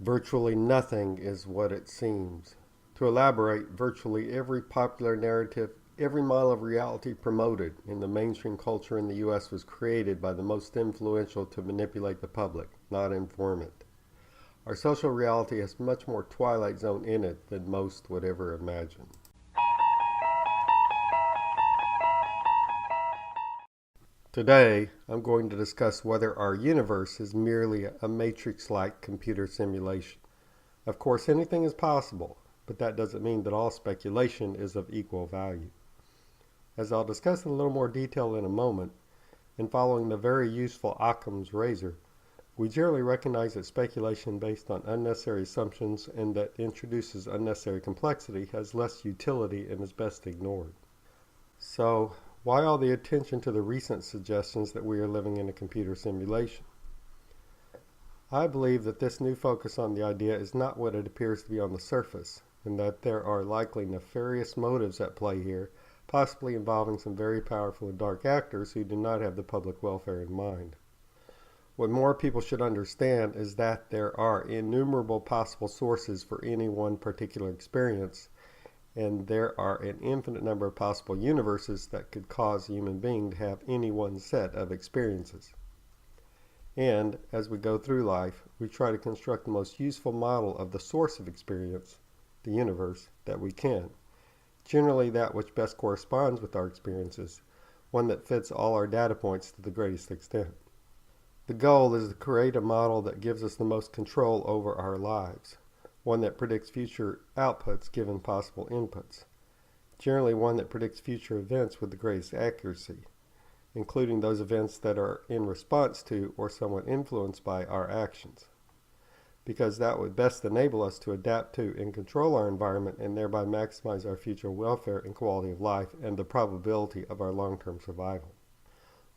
Virtually nothing is what it seems. To elaborate, virtually every popular narrative, every model of reality promoted in the mainstream culture in the U.S. was created by the most influential to manipulate the public, not inform it. Our social reality has much more Twilight Zone in it than most would ever imagine. Today, I'm going to discuss whether our universe is merely a matrix-like computer simulation. Of course, anything is possible, but that doesn't mean that all speculation is of equal value. As I'll discuss in a little more detail in a moment, in following the very useful Occam's razor, we generally recognize that speculation based on unnecessary assumptions and that introduces unnecessary complexity has less utility and is best ignored. So, why all the attention to the recent suggestions that we are living in a computer simulation? I believe that this new focus on the idea is not what it appears to be on the surface, and that there are likely nefarious motives at play here, possibly involving some very powerful and dark actors who do not have the public welfare in mind. What more people should understand is that there are innumerable possible sources for any one particular experience, and there are an infinite number of possible universes that could cause a human being to have any one set of experiences. And, as we go through life, we try to construct the most useful model of the source of experience, the universe, that we can. Generally that which best corresponds with our experiences, one that fits all our data points to the greatest extent. The goal is to create a model that gives us the most control over our lives, one that predicts future outputs given possible inputs, generally one that predicts future events with the greatest accuracy, including those events that are in response to or somewhat influenced by our actions, because that would best enable us to adapt to and control our environment and thereby maximize our future welfare and quality of life and the probability of our long-term survival.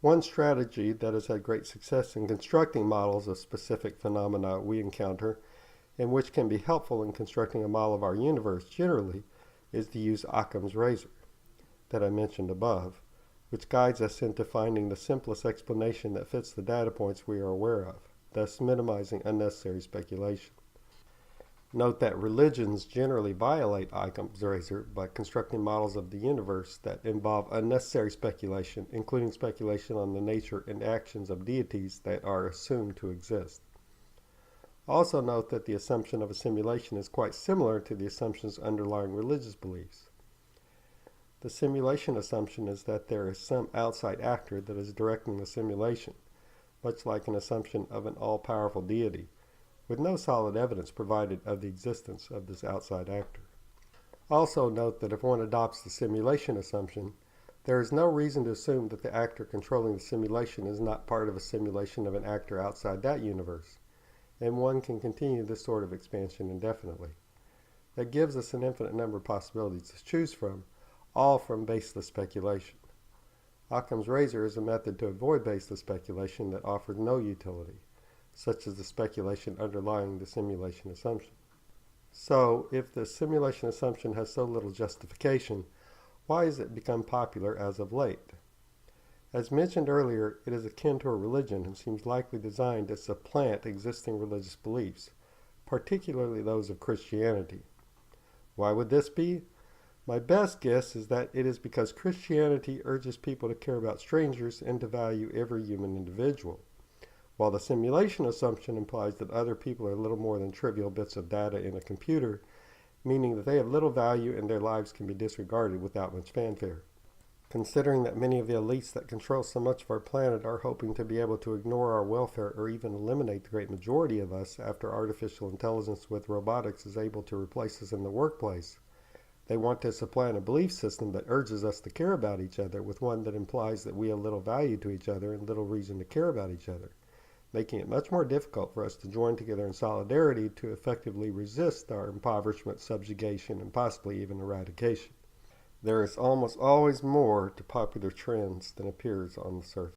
One strategy that has had great success in constructing models of specific phenomena we encounter and which can be helpful in constructing a model of our universe generally, is to use Occam's razor that I mentioned above, which guides us into finding the simplest explanation that fits the data points we are aware of, thus minimizing unnecessary speculation. Note that religions generally violate Occam's razor by constructing models of the universe that involve unnecessary speculation, including speculation on the nature and actions of deities that are assumed to exist. Also note that the assumption of a simulation is quite similar to the assumptions underlying religious beliefs. The simulation assumption is that there is some outside actor that is directing the simulation, much like an assumption of an all-powerful deity, with no solid evidence provided of the existence of this outside actor. Also note that if one adopts the simulation assumption, there is no reason to assume that the actor controlling the simulation is not part of a simulation of an actor outside that universe, and one can continue this sort of expansion indefinitely. That gives us an infinite number of possibilities to choose from, all from baseless speculation. Occam's razor is a method to avoid baseless speculation that offers no utility, such as the speculation underlying the simulation assumption. So, if the simulation assumption has so little justification, why has it become popular as of late? As mentioned earlier, it is akin to a religion and seems likely designed to supplant existing religious beliefs, particularly those of Christianity. Why would this be? My best guess is that it is because Christianity urges people to care about strangers and to value every human individual, while the simulation assumption implies that other people are little more than trivial bits of data in a computer, meaning that they have little value and their lives can be disregarded without much fanfare. Considering that many of the elites that control so much of our planet are hoping to be able to ignore our welfare or even eliminate the great majority of us after artificial intelligence with robotics is able to replace us in the workplace, they want to supplant a belief system that urges us to care about each other with one that implies that we have little value to each other and little reason to care about each other, making it much more difficult for us to join together in solidarity to effectively resist our impoverishment, subjugation, and possibly even eradication. There is almost always more to popular trends than appears on the surface.